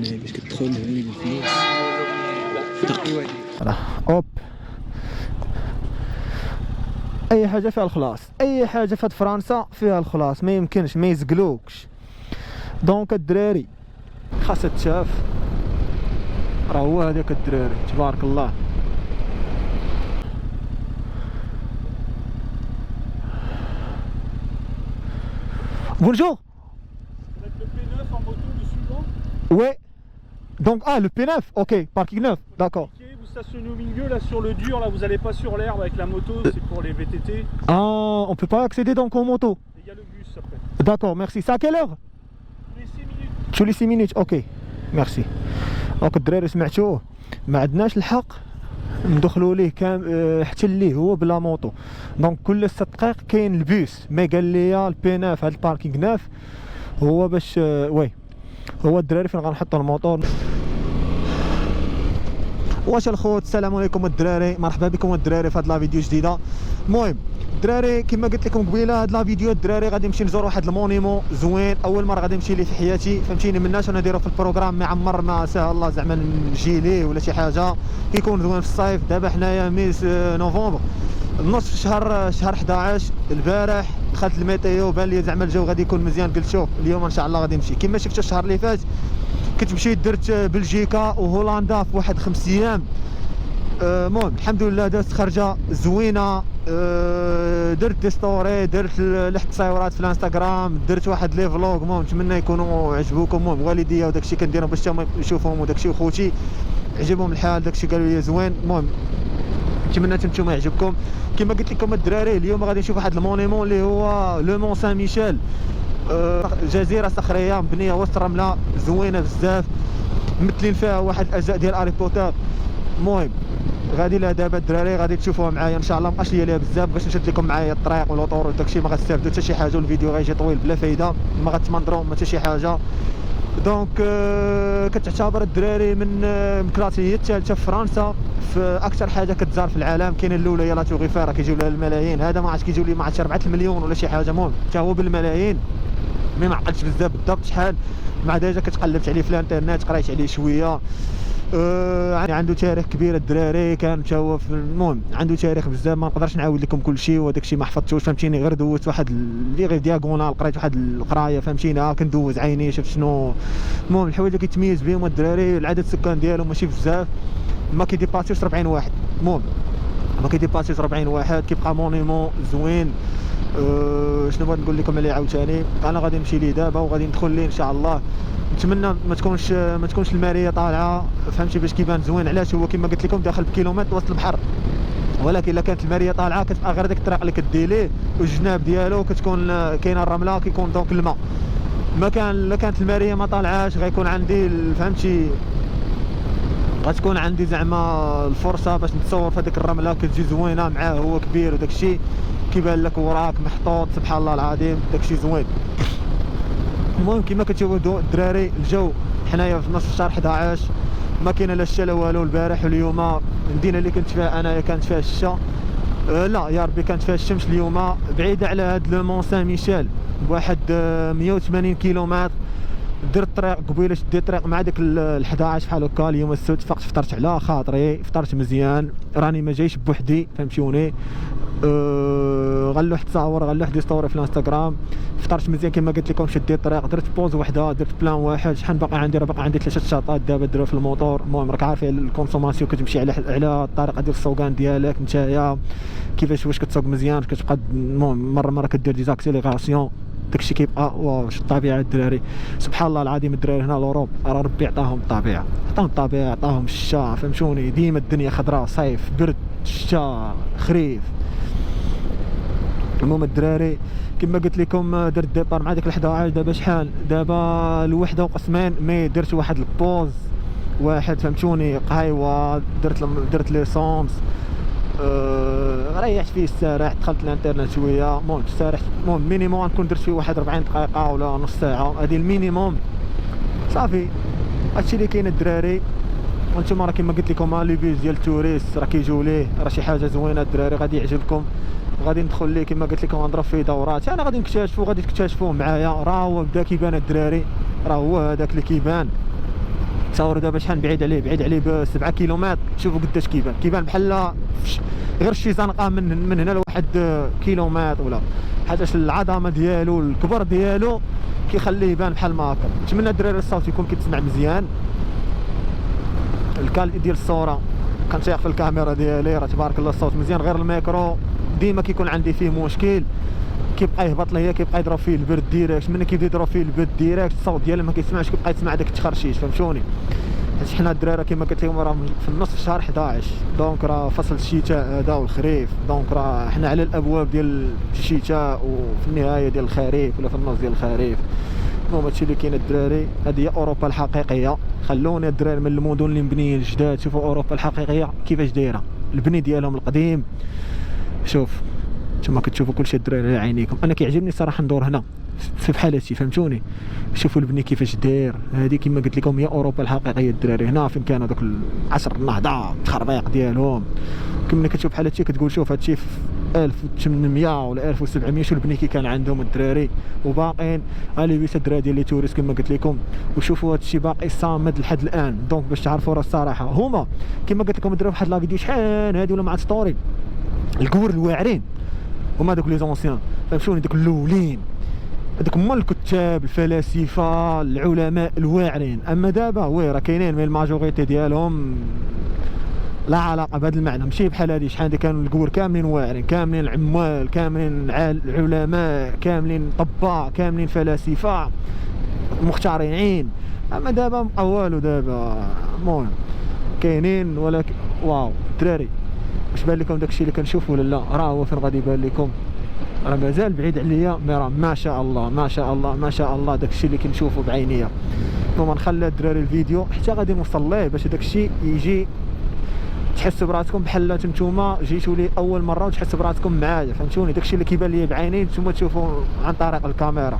باش كتدخل هاني بالفلوس راه اوب اي حاجه فيها الخلاص، اي حاجه في فرنسا فيها الخلاص، ما يمكنش ما يزقلوكش. دونك الدراري خاصها تشاف، راه هو هذاك الدراري تبارك الله. Bonjour. Avec le P9 en moto, le suivant. Ouais. Donc, le P9, ok, parking 9, d'accord. Vous stationnez au milieu, là sur le dur, là vous allez pas sur l'herbe avec la moto, c'est pour les VTT. Ah, on peut pas accéder donc en moto. Et il y a le bus après. D'accord, merci. C'est à quelle heure? Tous les 6 minutes. tous les 6 minutes, ok, merci. دونك الدراري سمعتوه، ما عندناش الحق ندخلوا ليه حتى ليه هو بلا موطو. دونك كل 6 دقائق كاين البيس. مي قال لي البي 9 هذا الباركينغ 9 هو باش وي هو الدراري فين غنحطوا الموطور. واش الخوت، السلام عليكم الدراري، مرحبا بكم الدراري في هاد لا فيديو جديده. المهم الدراري كما قلت لكم قبيله، هاد لا فيديو الدراري غادي نمشي نزور واحد المونيمون زوين، اول مره غادي نمشي ليه في حياتي، فهمتيني. مناش انا نديرو في البروغرام، ما عمر ما سهل الله زعما نجي ليه ولا شي حاجه، كيكون زوين في الصيف. دابا حنايا ميس نوفمبر، نصف شهر 11 البارح دخلت الميتيو، بان لي زعما الجو غادي يكون مزيان. قلت شوف اليوم ان شاء الله غادي نمشي. كما شفتوا الشهر اللي فات كنت مشيت درت بلجيكا وهولندا في واحد 5 ايام. المهم الحمد لله دازت خرجه زوينه. درت دي ستوري، درت لحت تصاورات في الانستغرام، درت واحد لي فلوغ. المهم نتمنى يكونوا عجبوكم. المهم والديا وداكشي كنديرهم باش هما يشوفوهم، وداكشي وخوتي عجبهم الحال، داكشي قالوا لي زوين. المهم نتمنى نتوما يعجبكم. كما قلت لكم الدراري اليوم غادي نشوف واحد المونيمون اللي هو لو مون سان ميشيل، جزيره صخريه مبنيه وسط الرمله، زوينه بزاف، ممثلين فيها واحد الاجزاء ديال هاري بوتر. المهم غادي لها دابا الدراري غادي تشوفوها معايا ان شاء الله. مابقاش ليا بزاف باش نشد لكم معايا الطريق والوطور وداكشي، ما غتستافدوا حتى شي حاجه، والفيديو غيجي طويل بلا فايده، ما غتمنظروا ما حتى شي حاجه. دونك كتعتبر الدراري من كلاسي هي الثالثه في فرنسا في اكثر حاجه كتزار في العالم. كاينه الاولى هي لا تور ايفل كيجيو لها الملايين، هذا ما عرفتش كيجيو لي ما عرفتش 4 مليون ولا شي حاجه. المهم حتى هو بالملايين، ما عقلتش بزاف بالضبط شحال، مع ديجا كتقلبت عليه في الانترنت قريت عليه شويه. يعني عنده تاريخ كبير الدراري، كان مشى هو في المهم عنده تاريخ بزاف، ما نقدرش نعاود لكم كل شيء وداك الشيء ما حفظتوش، فهمتيني. غير دوزت واحد اللي غير دياغونال، قريت واحد القرايه، فهمتيني. كندوز عيني شفت شنو. المهم الحوايج اللي كيتميز بهم الدراري العدد السكان ديالهم ماشي بزاف، ما كيديباسيوش 40 واحد. المهم ما كيديباسيوش 40 واحد، كيبقى مونيمون زوين. شنو بغيت نقول لكم عليه عاوتاني، انا غادي نمشي ليه دابا وغادي ندخل ليه ان شاء الله. نتمنى ما تكونش الماريه طالعه، فهمتي، باش كيبان زوين. علاش هو كما قلت لكم داخل بكيلومتر وسط البحر، ولكن الا كانت الماريه طالعه كتبقى غير ديك الطريق اللي كدير ليه، والجناب ديالو كتكون كاينه الرمله، كيكون دونك الماء. ما كان الا كانت الماريه ما طالعاش غيكون عندي فهمتي، غتكون عندي زعما الفرصه باش نتصور في هذيك الرمله كتجي زوينه معاه، هو كبير وداك الشيء كيبان لك وراك محطوط، سبحان الله العظيم داك الشيء زوين. المهم كما كتشوفوا الدراري الجو حنايا في نصف شهر 11 ما كاينه لا الشتا لا والو. البارح واليوم المدينه اللي كنت فيها انايا كانت فيها الشتا، لا يا ربي كانت فيها الشمس. اليوم بعيده على هاد لو مون سان ميشيل بواحد 180 كيلومتر. درت طريق قبيله، شديت طريق مع ديك ال 11 بحال هكا. اليوم السبت فقت فطرت على خاطري، فطرت مزيان، راني ما جايش بوحدي فهمتوني. غنلوح تصاور، غنلوح دي ستوري في الانستغرام. فطرت مزيان كما قلت لكم، شديت طريق، درت بوز وحده، درت بلان واحد. شحال باقي عندي؟ راه باقي عندي 3 شاطات دابا درا في الموطور. المهم راك عارفين الكونسوماسيون كتمشي على الطريقه ديال السوقان ديالك نتايا، كيفاش واش كتسوق مزيان كتبقى. المهم مره كدير ديزاكسيليغاسيون، داكشي كيبقى واو. الطبيعه الدراري سبحان الله العظيم، الدراري هنا لوروب راه ربي عطاهم الطبيعه، عطاهم الشتا، فهمتوني. ديما الدنيا خضراء، صيف برد شتا خريف. المهم الدراري كما قلت لكم درت ديبار مع ديك ال 11. دابا شحال؟ دابا الوحده وقسمين، مي درت واحد البوز واحد فهمتوني، قهيوه، درت ليسونس، ريحت فيه السارح، دخلت الانترنت شويه. المهم السارح المهم مينيموم نكون درت فيه واحد 40 دقيقه ولا نص ساعه، هذه المينيموم صافي. هادشي اللي كاين الدراري. وانتم راه كما قلت لكم لي بيز ديال التوريست راه كيجيو ليه، راه شي حاجه زوينه الدراري غادي يعجبكم. غادي ندخل ليه كما قلت لكم، نضرب فيه دورات، انا غادي نكتشفوا، غادي تكتشفوه معايا. راه هو بدا كيبان الدراري، راه هو هذاك اللي كيبان. تصوروا دابا شحال بعيد عليه، بعيد عليه ب 7 كيلومتر. شوفوا قداش كيبان بحال غير شي زنقه من هنا لواحد كيلومتر ولا، حيتاش العظمه ديالو الكبر ديالو كيخليه يبان بحال ما هكا. نتمنى الدراري الصوت يكون كيتسمع مزيان، الكاليتي ديال الصوره كنطيح في الكاميرا ديالي راه تبارك الله الصوت مزيان، غير الميكرو ديما كيكون عندي فيه مشكل، كيبقى يهبط ليا، كيبقى يضرب فيه البرد ديريكت. ملي كيبدا يضرب فيه البرد ديريكت الصوت ديالو ما كيسمعش، كيبقى يسمع داك التخرشيش، فهمتوني؟ حيت حنا الدراري كما قلت لكم راه في النص شهر 11، دونك راه فصل الشتاء هذا والخريف، دونك راه حنا على الابواب ديال الشتاء وفي النهايه ديال الخريف ولا في النص ديال الخريف. المهم هادشي اللي كاين الدراري، هذه هي اوروبا الحقيقيه. خلوني الدراري من المدن اللي مبنيين جداد، شوفوا اوروبا الحقيقيه كيفاش دايره، البني ديالهم القديم. شوف نتوما كتشوفوا كلشي الدراري على عينيكم. انا كيعجبني صراحه ندور هنا في بحال هادشي، فهمتوني؟ شوفوا البني كيفاش داير. هذه كما قلت لكم هي اوروبا الحقيقيه الدراري. هنا فين كانوا دوك عصر النهضه التخربيق ديالهم، كما كتشوف بحال هادشي كتقول شوف هادشي في 1800 ولا 1700 شو البني كي كان عندهم الدراري، وباقيين لاباس الدراري ديال لي توريست كما قلت لكم. وشوفوا هادشي باقي صامد لحد الان، دونك باش تعرفوا راه الصراحه هما كما قلت لكم الدراري. واحد لا فيديو شحال هادي ولا مع ستوري الكور الواعرين هما دوك لي زونسيان، فهمتوني؟ دوك الاولين هذوك هما الكتاب الفلاسفه العلماء الواعرين. اما دابا وي راه كاينين من الماجوريتي ديالهم لا علاقه بهذا المعنى، ماشي بحال هادي شحال كانوا الكور كاملين واعرين، كاملين عمال، كاملين علماء، كاملين طباء، كاملين فلاسفه مخترعين. اما دابا مبقى والو دابا. المهم كاينين ولكن واو الدراري واش بان لكم داكشي اللي كنشوف ولا لا؟ راه هو فين غادي يبان لكم، راه مازال بعيد عليا، مي راه ما شاء الله ما شاء الله ما شاء الله داكشي اللي كنشوفو بعينيا. المهم نخلي الدراري الفيديو حتى غادي نوصل ليه باش داكشي يجي تحسوا براسكم بحال نتوما جيتوا لي اول مره وتحسوا براسكم معايا، فهمتوني؟ داكشي اللي كيبان ليا بعيني نتوما تشوفوا عن طريق الكاميرا.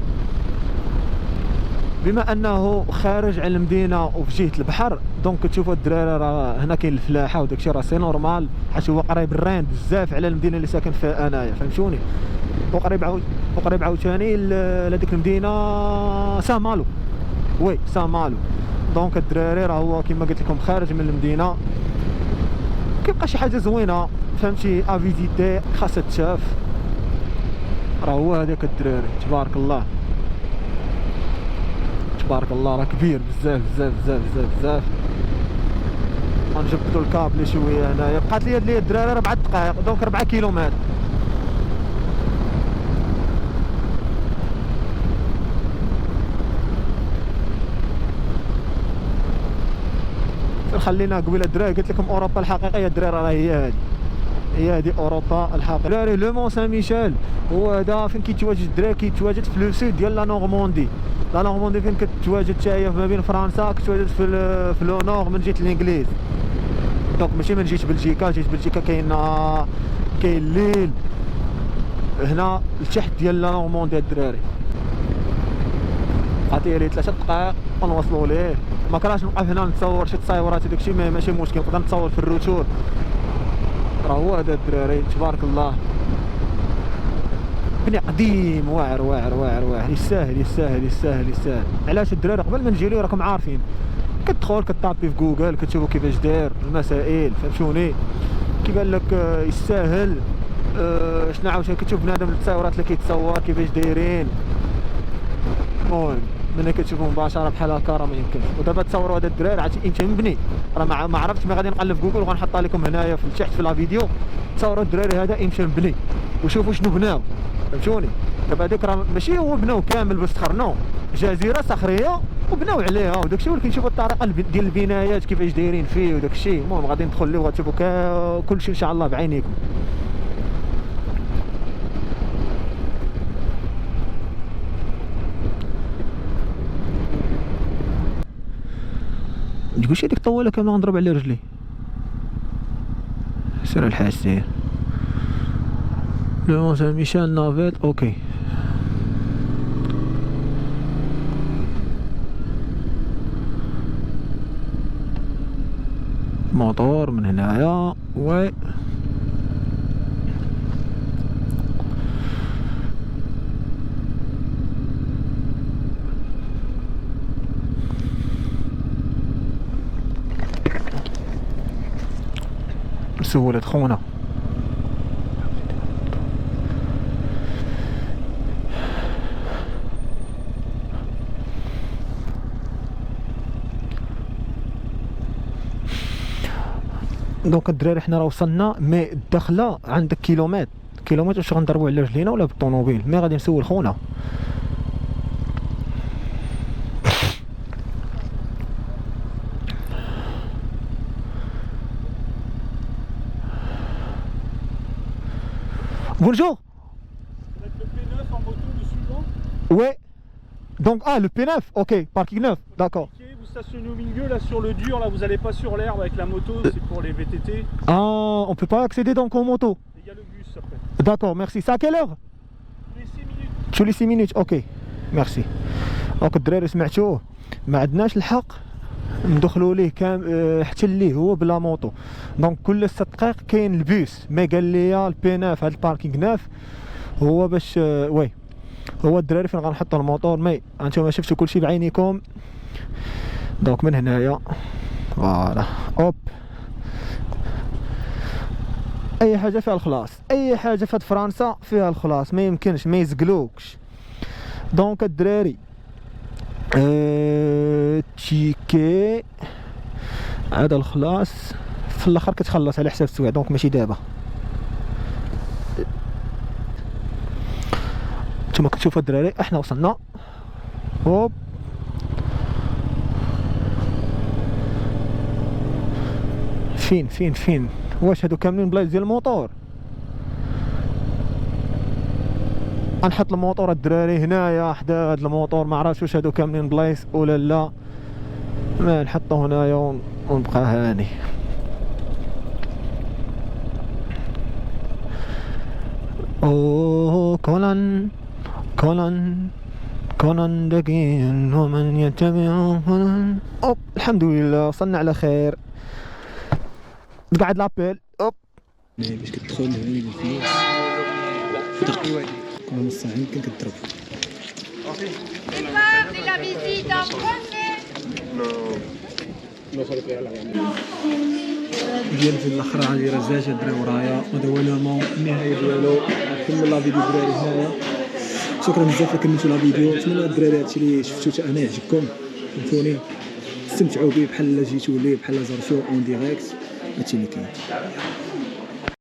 بما انه خارج على المدينه وفي جهه البحر، دونك كتشوفوا الدراري راه هنا كاين الفلاحه وداكشي راه سي نورمال، حيت هو قريب الرين بزاف على المدينه اللي ساكن فيها انايا، فهمتوني؟ وقريب عاوتاني لهاديك المدينه سامالو، وي سامالو. دونك الدراري راه هو كما قلت لكم خارج من المدينه، كيبقى شي حاجه زوينه فهمتي افيزيتي خاصها تشاف. راه هو هذاك الدراري تبارك الله تبارك الله، راه كبير بزاف بزاف بزاف بزاف بزاف. غنجبدوا الكابل شويه هنايا، بقات لي الدراري 4 دقائق، دونك 4 كيلومتر. خلينا قبيله الدراري قلت لكم اوروبا الحقيقيه الدراري راه هي هذه اوروبا الحقيقيه. الدراري لو مون سان ميشيل هو هذا فين كيتواجد الدراري، كيتواجد في لو سود ديال لا نورماندي. لا نورماندي فين كتواجد حتى هي ما بين فرنسا، كتواجد في لو نور من جهه الانجليز، دونك ماشي من جهه بلجيكا. جهه بلجيكا كاين الليل هنا لتحت ديال لا نورماندي الدراري. عطيري 3 دقائق ونوصلوا ليه. ما كرهتش نوقف هنا نتصور شي تصاورات داكشي ماشي مشكل، نقدر نتصور في الروتور. راه هو هذا الدراري تبارك الله، بني قديم واعر واعر واعر واعر، يستاهل يستاهل يستاهل يستاهل. علاش الدراري قبل ما نجي ليه راكم عارفين كتدخل كطابي في جوجل كتشوفوا كيفاش داير المسائل، فهمتوني؟ كيبان لك يستاهل. شنو عاوتاني كتشوف بنادم التصاورات اللي كيتصور كيفاش دايرين. المهم ملي كتشوفوا مباشره بحال هكا راه ما يمكنش. ودابا تصوروا هذا الدراري عرفتي امتى مبني، راه ما عرفتش، ما غادي نقلب في جوجل وغنحطها لكم هنايا في التحت في لا فيديو. تصوروا الدراري هذا امتى مبني وشوفوا شنو بناو، فهمتوني؟ دابا هذيك راه ماشي هو بناو كامل باش تخرنوا، جزيره صخريه وبناو عليها وداكشي، ولكن شوفوا الطريقه ديال البنايات كيفاش دايرين فيه وداكشي. المهم غادي ندخل ليه وغتشوفوا كلشي ان شاء الله بعينيكم. تقولش هذيك الطواله كامله غنضرب على رجلي. سير الحاج سير. لو مون سان ميشيل نافيت اوكي. موتور من هنايا و نسول هاد خونا. دونك الدراري حنا راه وصلنا، مي الدخله عندك كيلومتر واش غنضربو على رجلينا ولا بالطوموبيل؟ مي غادي نسول خونا. Bonjour. Avec le P9 en moto, le suivant. Ouais. Donc le P9, ok, parking 9, d'accord. Vous stationnez au milieu, là sur le dur, là vous allez pas sur l'herbe avec la moto, c'est pour les VTT. Ah, on peut pas accéder donc en moto. Il y a le bus après. D'accord, merci. C'est à quelle heure? Les 6 minutes. Tous les 6 minutes, ok. Merci. دونك الدراري سمعتوه، ما عندناش الحق ندخلوا ليه حتى ليه هو بلا موطو. دونك كل 6 دقائق كاين البيس. ما قال لي البي 9 هذا الباركينغ 9 هو باش وي هو الدراري فين غنحطوا الموطور. مي انتم شفتوا كلشي بعينيكم. دونك من هنايا فوالا اوب، اي حاجه فيها الخلاص، اي حاجه في فرنسا فيها الخلاص، ما يمكنش ما يزقلوكش. دونك الدراري تيكي هذا الخلاص في الاخر كتخلص على حساب السوايع، دونك ماشي دابا. نتوما كتشوفوا الدراري احنا وصلنا. هوب فين واش هادو كاملين بلايص ديال الموطور؟ غنحط الموطور الدراري هنايا حدا هاد الموطور، ما عرفتش واش هادو كاملين بلايص ولا لا. ما نحطو هنايا ونبقى هاني. اوه كونان دقين ومن يتبع كونان. اوب الحمد لله وصلنا على خير. قاعد لابيل اوب باش كتدخل هاني بالفلوس دق كنا نص ساعه يمكن كتضرب. ديال في الاخر عندي رزاجه درا ورايا، هذا هو لومون النهايه ديالو. كمل لا فيديو الدراري هنايا. شكرا بزاف كملتوا لا فيديو. نتمنى الدراري هادشي اللي شفتو حتى انا يعجبكم، فهمتوني، تستمتعوا به بحال جيتوا ليه بحال زرتو اون ديريكت. هادشي اللي كاين.